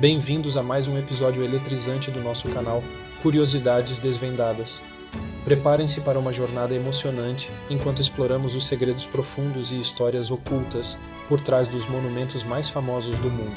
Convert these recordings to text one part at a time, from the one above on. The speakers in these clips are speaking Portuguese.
Bem-vindos a mais um episódio eletrizante do nosso canal Curiosidades Desvendadas. Preparem-se para uma jornada emocionante enquanto exploramos os segredos profundos e histórias ocultas por trás dos monumentos mais famosos do mundo.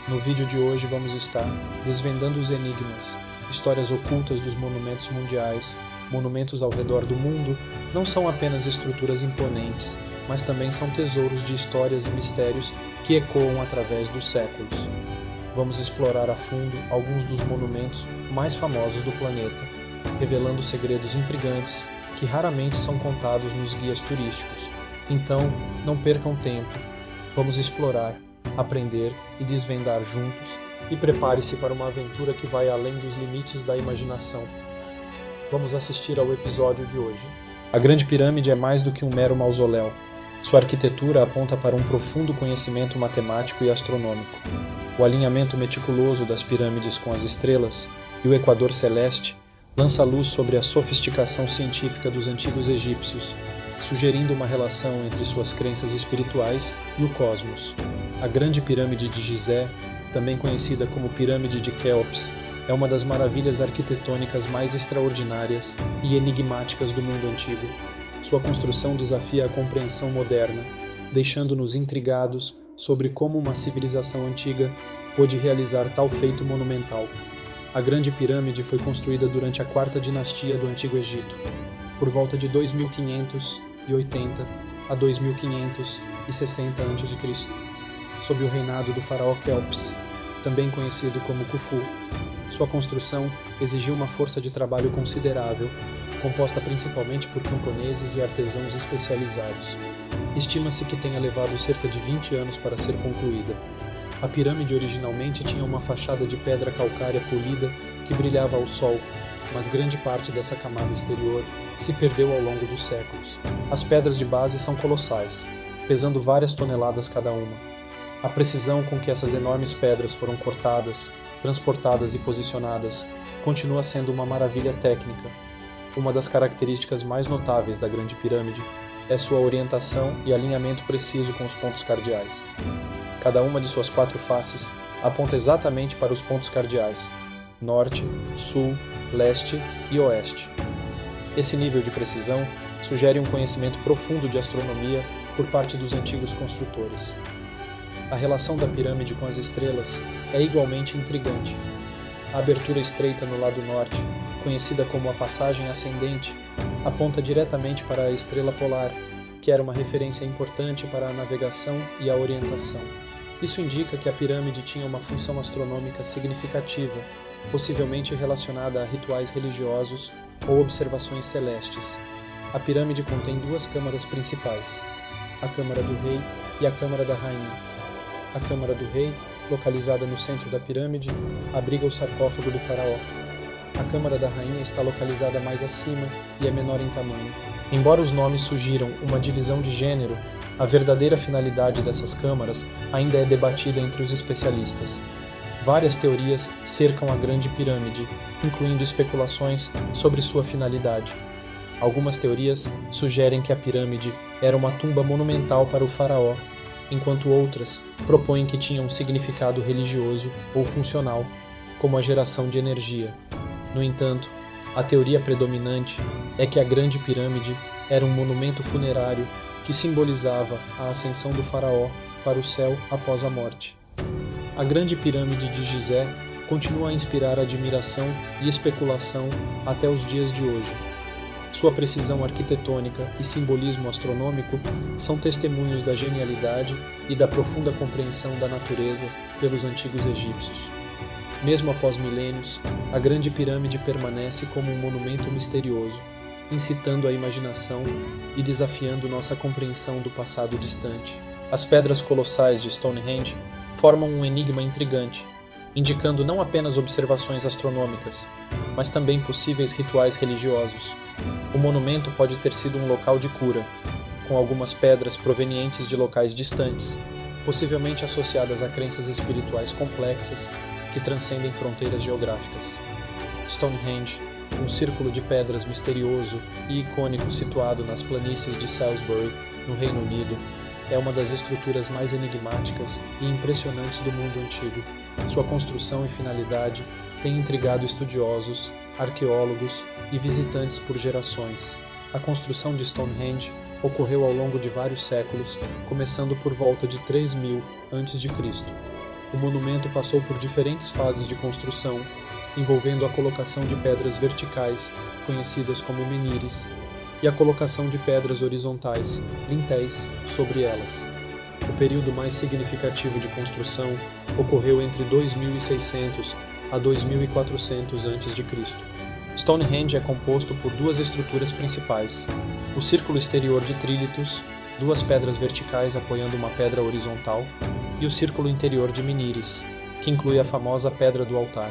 No vídeo de hoje vamos estar desvendando os enigmas, histórias ocultas dos monumentos mundiais. Monumentos ao redor do mundo não são apenas estruturas imponentes, mas também são tesouros de histórias e mistérios que ecoam através dos séculos. Vamos explorar a fundo alguns dos monumentos mais famosos do planeta, revelando segredos intrigantes que raramente são contados nos guias turísticos. Então, não percam tempo. Vamos explorar, aprender e desvendar juntos, e prepare-se para uma aventura que vai além dos limites da imaginação. Vamos assistir ao episódio de hoje. A Grande Pirâmide é mais do que um mero mausoléu. Sua arquitetura aponta para um profundo conhecimento matemático e astronômico. O alinhamento meticuloso das pirâmides com as estrelas e o equador celeste lança luz sobre a sofisticação científica dos antigos egípcios, sugerindo uma relação entre suas crenças espirituais e o cosmos. A Grande Pirâmide de Gizé, também conhecida como Pirâmide de Quéops, é uma das maravilhas arquitetônicas mais extraordinárias e enigmáticas do mundo antigo. Sua construção desafia a compreensão moderna, deixando-nos intrigados sobre como uma civilização antiga pôde realizar tal feito monumental. A Grande Pirâmide foi construída durante a quarta dinastia do Antigo Egito, por volta de 2580 a 2560 a.C., sob o reinado do faraó Quéops, também conhecido como Khufu. Sua construção exigiu uma força de trabalho considerável, composta principalmente por camponeses e artesãos especializados. Estima-se que tenha levado cerca de 20 anos para ser concluída. A pirâmide originalmente tinha uma fachada de pedra calcária polida que brilhava ao sol, mas grande parte dessa camada exterior se perdeu ao longo dos séculos. As pedras de base são colossais, pesando várias toneladas cada uma. A precisão com que essas enormes pedras foram cortadas, transportadas e posicionadas continua sendo uma maravilha técnica. Uma das características mais notáveis da Grande Pirâmide é sua orientação e alinhamento preciso com os pontos cardeais. Cada uma de suas 4 faces aponta exatamente para os pontos cardeais: norte, sul, leste e oeste. Esse nível de precisão sugere um conhecimento profundo de astronomia por parte dos antigos construtores. A relação da pirâmide com as estrelas é igualmente intrigante. A abertura estreita no lado norte, conhecida como a passagem ascendente, aponta diretamente para a estrela polar, que era uma referência importante para a navegação e a orientação. Isso indica que a pirâmide tinha uma função astronômica significativa, possivelmente relacionada a rituais religiosos ou observações celestes. A pirâmide contém 2 câmaras principais, a Câmara do Rei e a Câmara da Rainha. A Câmara do Rei, localizada no centro da pirâmide, abriga o sarcófago do faraó. A Câmara da Rainha está localizada mais acima e é menor em tamanho. Embora os nomes sugiram uma divisão de gênero, a verdadeira finalidade dessas câmaras ainda é debatida entre os especialistas. Várias teorias cercam a Grande Pirâmide, incluindo especulações sobre sua finalidade. Algumas teorias sugerem que a pirâmide era uma tumba monumental para o faraó, enquanto outras propõem que tinha um significado religioso ou funcional, como a geração de energia. No entanto, a teoria predominante é que a Grande Pirâmide era um monumento funerário que simbolizava a ascensão do faraó para o céu após a morte. A Grande Pirâmide de Gizé continua a inspirar admiração e especulação até os dias de hoje. Sua precisão arquitetônica e simbolismo astronômico são testemunhos da genialidade e da profunda compreensão da natureza pelos antigos egípcios. Mesmo após milênios, a Grande Pirâmide permanece como um monumento misterioso, incitando a imaginação e desafiando nossa compreensão do passado distante. As pedras colossais de Stonehenge formam um enigma intrigante, indicando não apenas observações astronômicas, mas também possíveis rituais religiosos. O monumento pode ter sido um local de cura, com algumas pedras provenientes de locais distantes, possivelmente associadas a crenças espirituais complexas que transcendem fronteiras geográficas. Stonehenge, um círculo de pedras misterioso e icônico situado nas planícies de Salisbury, no Reino Unido, é uma das estruturas mais enigmáticas e impressionantes do mundo antigo. Sua construção e finalidade têm intrigado estudiosos, arqueólogos e visitantes por gerações. A construção de Stonehenge ocorreu ao longo de vários séculos, começando por volta de 3000 a.C. O monumento passou por diferentes fases de construção, envolvendo a colocação de pedras verticais, conhecidas como menires, e a colocação de pedras horizontais, lintéis, sobre elas. O período mais significativo de construção ocorreu entre 2600 a 2400 a.C. Stonehenge é composto por duas estruturas principais: o círculo exterior de trílitos, duas pedras verticais apoiando uma pedra horizontal, e o círculo interior de menires, que inclui a famosa pedra do altar.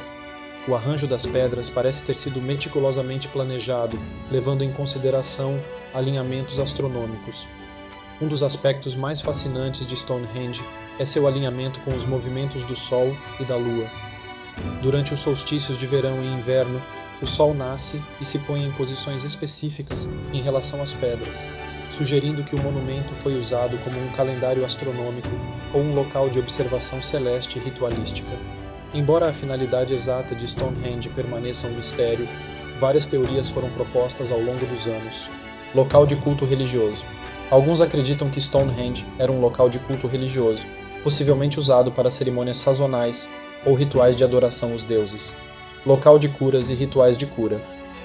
O arranjo das pedras parece ter sido meticulosamente planejado, levando em consideração alinhamentos astronômicos. Um dos aspectos mais fascinantes de Stonehenge é seu alinhamento com os movimentos do Sol e da Lua. Durante os solstícios de verão e inverno, o Sol nasce e se põe em posições específicas em relação às pedras, sugerindo que o monumento foi usado como um calendário astronômico ou um local de observação celeste ritualística. Embora a finalidade exata de Stonehenge permaneça um mistério, várias teorias foram propostas ao longo dos anos. Local de culto religioso. Alguns acreditam que Stonehenge era um local de culto religioso, possivelmente usado para cerimônias sazonais ou rituais de adoração aos deuses. Local de curas e rituais de cura.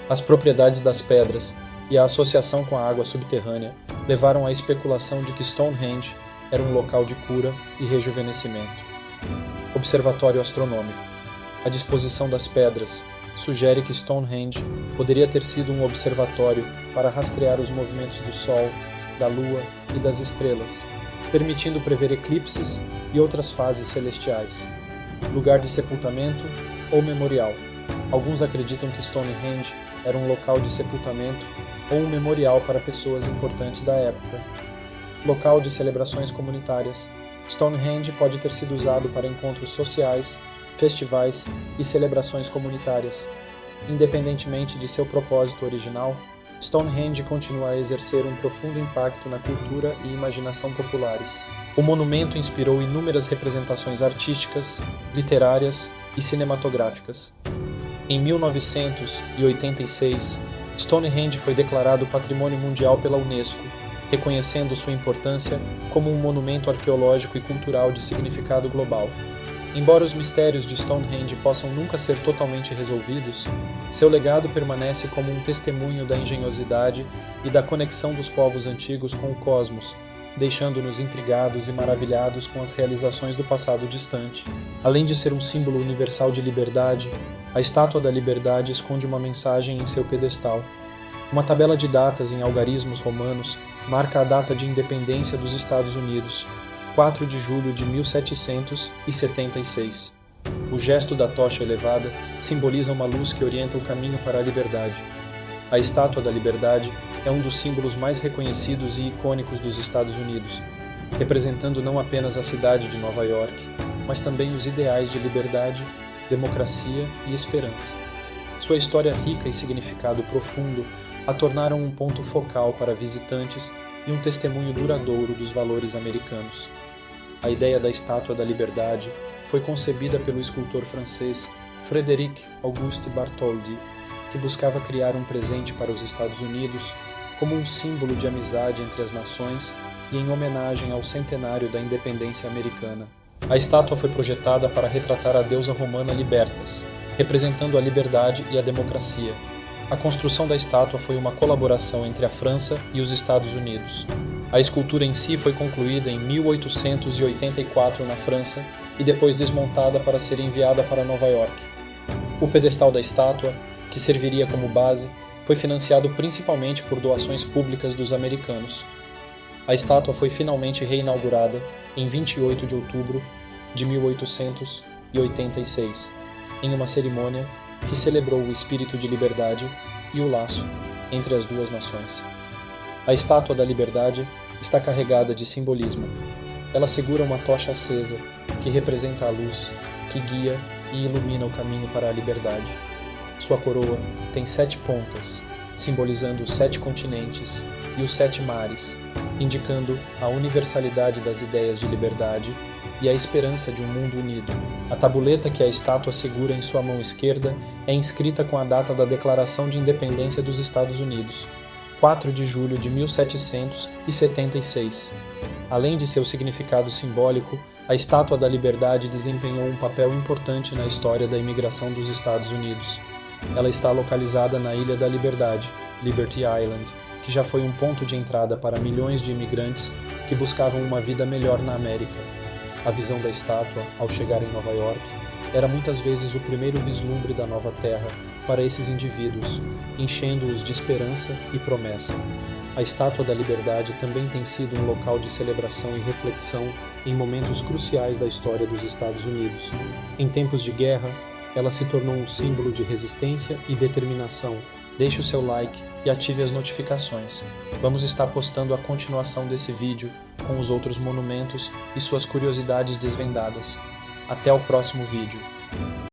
As propriedades das pedras e a associação com a água subterrânea levaram à especulação de que Stonehenge era um local de cura e rejuvenescimento. Observatório astronômico. A disposição das pedras sugere que Stonehenge poderia ter sido um observatório para rastrear os movimentos do Sol, da Lua e das estrelas, permitindo prever eclipses e outras fases celestiais. Lugar de sepultamento ou memorial. Alguns acreditam que Stonehenge era um local de sepultamento ou um memorial para pessoas importantes da época. Local de celebrações comunitárias. Stonehenge pode ter sido usado para encontros sociais, festivais e celebrações comunitárias. Independentemente de seu propósito original, Stonehenge continua a exercer um profundo impacto na cultura e imaginação populares. O monumento inspirou inúmeras representações artísticas, literárias e cinematográficas. Em 1986, Stonehenge foi declarado Patrimônio Mundial pela Unesco, reconhecendo sua importância como um monumento arqueológico e cultural de significado global. Embora os mistérios de Stonehenge possam nunca ser totalmente resolvidos, seu legado permanece como um testemunho da engenhosidade e da conexão dos povos antigos com o cosmos, deixando-nos intrigados e maravilhados com as realizações do passado distante. Além de ser um símbolo universal de liberdade, a Estátua da Liberdade esconde uma mensagem em seu pedestal. Uma tabela de datas em algarismos romanos marca a data de independência dos Estados Unidos, 4 de julho de 1776. O gesto da tocha elevada simboliza uma luz que orienta o caminho para a liberdade. A Estátua da Liberdade é um dos símbolos mais reconhecidos e icônicos dos Estados Unidos, representando não apenas a cidade de Nova York, mas também os ideais de liberdade, democracia e esperança. Sua história rica e significado profundo a tornaram um ponto focal para visitantes e um testemunho duradouro dos valores americanos. A ideia da Estátua da Liberdade foi concebida pelo escultor francês Frédéric Auguste Bartholdi, que buscava criar um presente para os Estados Unidos como um símbolo de amizade entre as nações e em homenagem ao centenário da independência americana. A estátua foi projetada para retratar a deusa romana Libertas, representando a liberdade e a democracia. A construção da estátua foi uma colaboração entre a França e os Estados Unidos. A escultura em si foi concluída em 1884 na França e depois desmontada para ser enviada para Nova York. O pedestal da estátua, que serviria como base, foi financiado principalmente por doações públicas dos americanos. A estátua foi finalmente reinaugurada em 28 de outubro de 1886, em uma cerimônia que celebrou o espírito de liberdade e o laço entre as duas nações. A Estátua da Liberdade está carregada de simbolismo. Ela segura uma tocha acesa que representa a luz, que guia e ilumina o caminho para a liberdade. Sua coroa tem 7 pontas, simbolizando os 7 continentes e os 7 mares, indicando a universalidade das ideias de liberdade e a esperança de um mundo unido, A tabuleta que a estátua segura em sua mão esquerda é inscrita com a data da Declaração de Independência dos Estados Unidos, 4 de julho de 1776. Além de seu significado simbólico, a Estátua da Liberdade desempenhou um papel importante na história da imigração dos Estados Unidos. Ela está localizada na Ilha da Liberdade, Liberty Island, que já foi um ponto de entrada para milhões de imigrantes que buscavam uma vida melhor na América. A visão da estátua, ao chegar em Nova York, era muitas vezes o primeiro vislumbre da nova terra para esses indivíduos, enchendo-os de esperança e promessa. A Estátua da Liberdade também tem sido um local de celebração e reflexão em momentos cruciais da história dos Estados Unidos. Em tempos de guerra, ela se tornou um símbolo de resistência e determinação. Deixe o seu like e ative as notificações. Vamos estar postando a continuação desse vídeo com os outros monumentos e suas curiosidades desvendadas. Até o próximo vídeo.